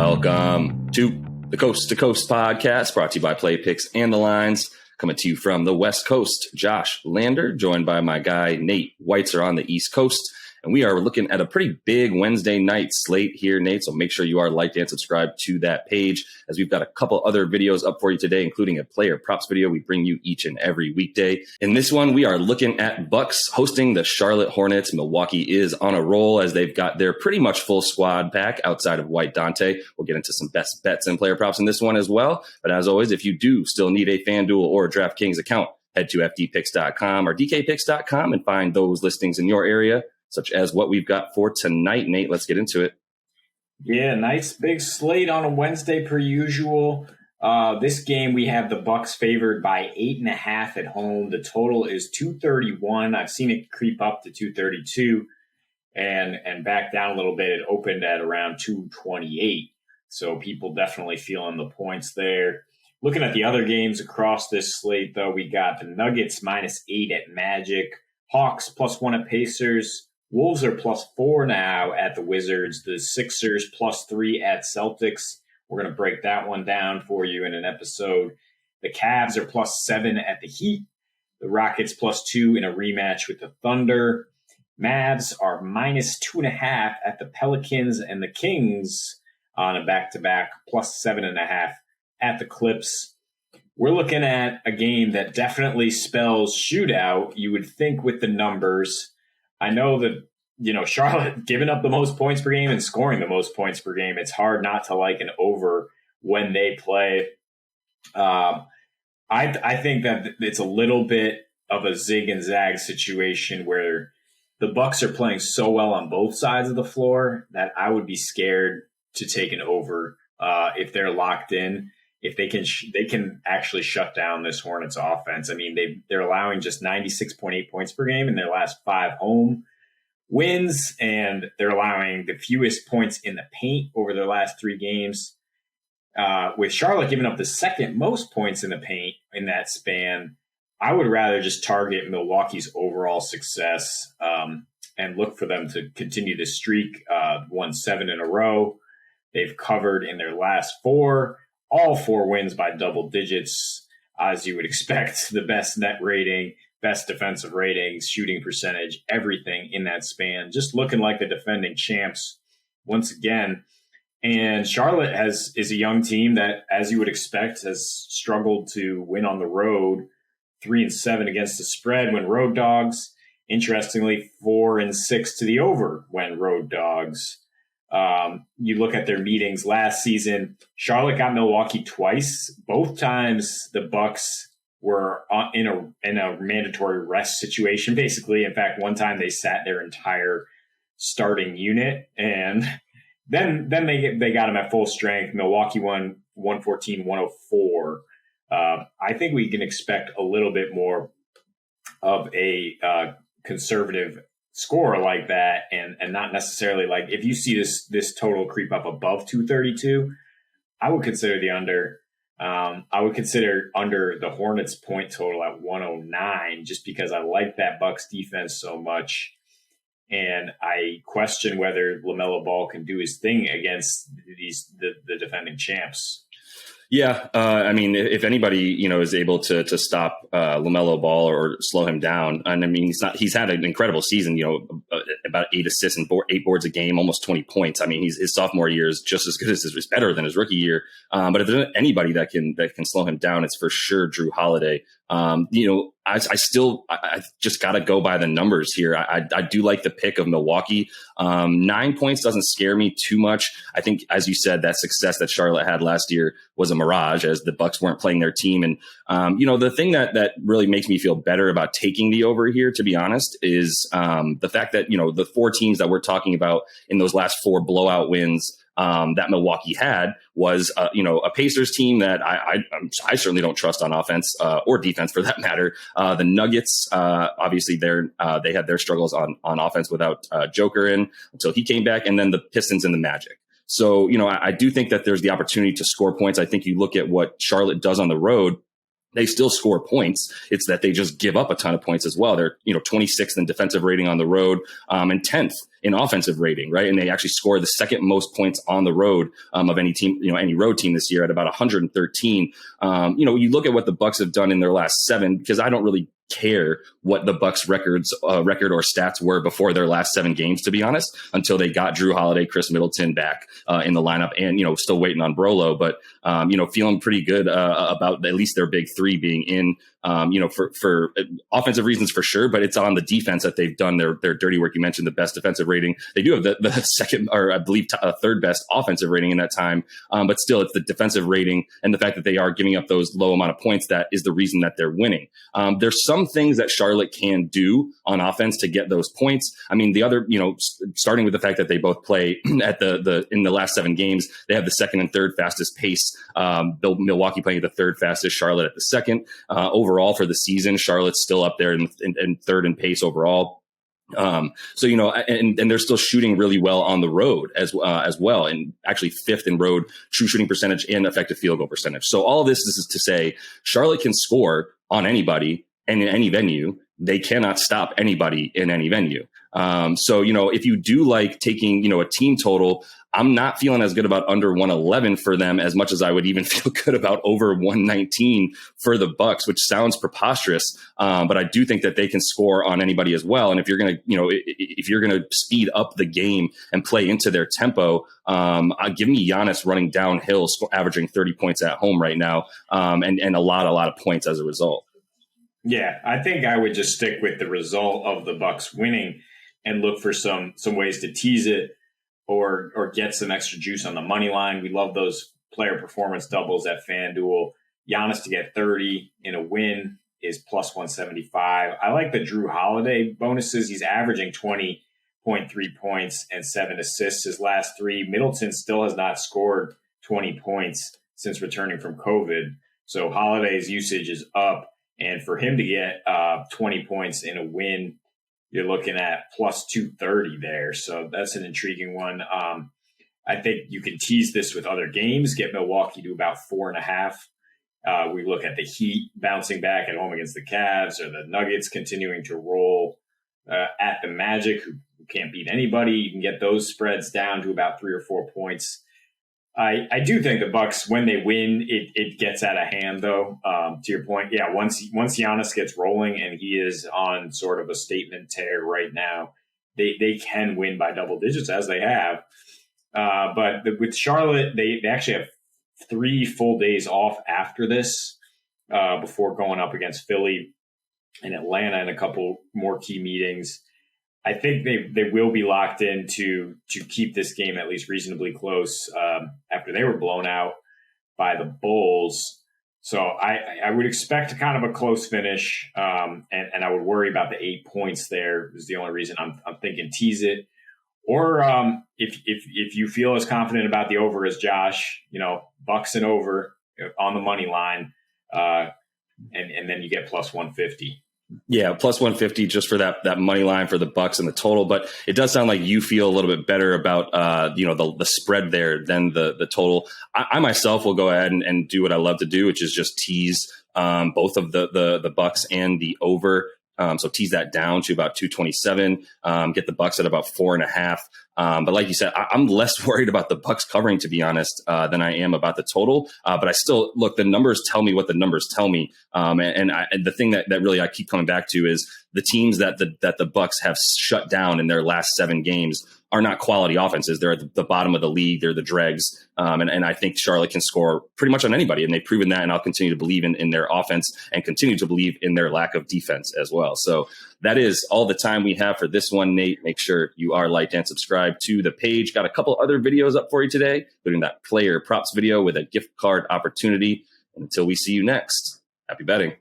Welcome to the Coast to Coast podcast, brought to you by Play Picks and the Lines. Coming to you from the West Coast, Josh Lander, joined by my guy Nate Weitzer on the East Coast. And we are looking at a pretty big Wednesday night slate here, Nate. So make sure you are liked and subscribed to that page, as we've got a couple other videos up for you today, including a player props video we bring you each and every weekday. In this one, we are looking at Bucks hosting the Charlotte Hornets. Milwaukee is on a roll as they've got their pretty much full squad back outside of White Dante. We'll get into some best bets and player props in this one as well. But as always, if you do still need a FanDuel or a DraftKings account, head to fdpicks.com or dkpicks.com and find those listings in your area, such as what we've got for tonight. Nate, let's get into it. Yeah, nice big slate on a Wednesday per usual. This game, we have the Bucks favored by 8.5 at home. The total is 231. I've seen it creep up to 232 and back down a little bit. It opened at around 228. So people definitely feeling the points there. Looking at the other games across this slate, though, we got the Nuggets -8 at Magic, Hawks +1 at Pacers, Wolves are +4 now at the Wizards. The Sixers +3 at Celtics. We're going to break that one down for you in an episode. The Cavs are +7 at the Heat. The Rockets +2 in a rematch with the Thunder. Mavs are -2.5 at the Pelicans, and the Kings on a back-to-back +7.5 at the Clips. We're looking at a game that definitely spells shootout, you would think, with the numbers. I know that, Charlotte giving up the most points per game and scoring the most points per game. It's hard not to like an over when they play. I think that it's a little bit of a zig and zag situation where the Bucks are playing so well on both sides of the floor that I would be scared to take an over if they're locked in. If they can actually shut down this Hornets offense. I mean, they're allowing just 96.8 points per game in their last 5 home wins, and they're allowing the fewest points in the paint over their last 3 games. With Charlotte giving up the second most points in the paint in that span, I would rather just target Milwaukee's overall success and look for them to continue the streak. Won 7 in a row. They've covered in their last 4. All 4 wins by double digits, as you would expect. The best net rating, best defensive ratings, shooting percentage, everything in that span. Just looking like the defending champs once again. And Charlotte is a young team that, as you would expect, has struggled to win on the road. 3-7 against the spread when road dogs. Interestingly, 4-6 to the over when road dogs. You look at their meetings last season, Charlotte got Milwaukee twice. Both times the Bucks were in a mandatory rest situation, basically. In fact, one time they sat their entire starting unit, and then they got them at full strength. Milwaukee won 114-104. I think we can expect a little bit more of a conservative score like that, and not necessarily like if you see this total creep up above 232, I would consider the under. I would consider under the Hornets point total at 109, just because I like that Bucks defense so much, and I question whether LaMelo Ball can do his thing against the defending champs. Yeah, I mean, if anybody is able to stop LaMelo Ball or slow him down, and I mean he's had an incredible season. About 8 assists and 8 boards a game, almost 20 points. I mean, his sophomore year is just as good as is better than his rookie year. But if there's anybody that can slow him down, it's for sure Drew Holiday. I just got to go by the numbers here. I do like the pick of Milwaukee. 9 points doesn't scare me too much. I think, as you said, that success that Charlotte had last year was a mirage, as the Bucks weren't playing their team. And, the thing that really makes me feel better about taking the over here, to be honest, is the fact that, the 4 teams that we're talking about in those last 4 blowout wins that Milwaukee had was, a Pacers team that I certainly don't trust on offense or defense for that matter. The Nuggets, obviously, they had their struggles on offense without Joker in until he came back, and then the Pistons and the Magic. So, I do think that there's the opportunity to score points. I think you look at what Charlotte does on the road. They still score points. It's that they just give up a ton of points as well. They're, 26th in defensive rating on the road, and 10th in offensive rating, right? And they actually score the second most points on the road of any team, any road team this year at about 113. You look at what the Bucks have done in their last 7, because I don't really care what the Bucks record or stats were before their last 7 games, to be honest, until they got Drew Holiday, Chris Middleton back in the lineup, and still waiting on Brolo, but feeling pretty good about at least their big 3 being in. For offensive reasons for sure, but it's on the defense that they've done their dirty work. You mentioned the best defensive rating. They do have the second, or I believe third best offensive rating in that time. But still, it's the defensive rating and the fact that they are giving up those low amount of points that is the reason that they're winning. There's some things that Charlotte can do on offense to get those points. I mean, the other, starting with the fact that they both play at in the last 7 games, they have the second and third fastest pace. Milwaukee playing at the third fastest, Charlotte at the second. Overall for the season, Charlotte's still up there in third in pace overall. And they're still shooting really well on the road as well, and actually 5th in road true shooting percentage and effective field goal percentage. So all of this is to say Charlotte can score on anybody and in any venue. They cannot stop anybody in any venue. If you do like taking, a team total, I'm not feeling as good about under 111 for them as much as I would even feel good about over 119 for the Bucks, which sounds preposterous. But I do think that they can score on anybody as well. And if you're going to, speed up the game and play into their tempo, give me Giannis running downhill, averaging 30 points at home right now. And a lot of points as a result. Yeah, I think I would just stick with the result of the Bucks winning and look for some ways to tease it or get some extra juice on the money line. We love those player performance doubles at FanDuel. Giannis to get 30 in a win is plus 175. I like the Drew Holiday bonuses. He's averaging 20.3 points and 7 assists his last 3. Middleton still has not scored 20 points since returning from COVID. So Holiday's usage is up. And for him to get 20 points in a win, you're looking at plus 230 there. So that's an intriguing one. I think you can tease this with other games, get Milwaukee to about 4.5. We look at the Heat bouncing back at home against the Cavs, or the Nuggets continuing to roll at the Magic, who can't beat anybody. You can get those spreads down to about 3 or 4 points. I do think the Bucks, when they win, it gets out of hand, though. To your point, yeah, once Giannis gets rolling, and he is on sort of a statement tear right now, they can win by double digits, as they have. But with Charlotte, they actually have 3 full days off after this before going up against Philly and Atlanta and a couple more key meetings. I think they will be locked in to keep this game at least reasonably close after they were blown out by the Bulls. So I would expect kind of a close finish, and I would worry about the 8 points there is the only reason I'm thinking tease it. Or if you feel as confident about the over as Josh, Bucks and over on the money line, and then you get plus 150. Yeah, plus 150 just for that money line for the Bucks and the total. But it does sound like you feel a little bit better about the spread there than the total. I myself will go ahead and do what I love to do, which is just tease both of the Bucks and the over. So tease that down to about 227. Get the Bucks at about 4.5. But like you said, I'm less worried about the Bucks covering, to be honest, than I am about the total. But I still look. The numbers tell me what the numbers tell me. And the thing that really I keep coming back to is the teams that the Bucks have shut down in their last 7 games are not quality offenses. They're at the bottom of the league. They're the dregs. And I think Charlotte can score pretty much on anybody. And they've proven that. And I'll continue to believe in their offense and continue to believe in their lack of defense as well. So that is all the time we have for this one, Nate. Make sure you are liked and subscribed to the page. Got a couple other videos up for you today, including that player props video with a gift card opportunity. And until we see you next, happy betting.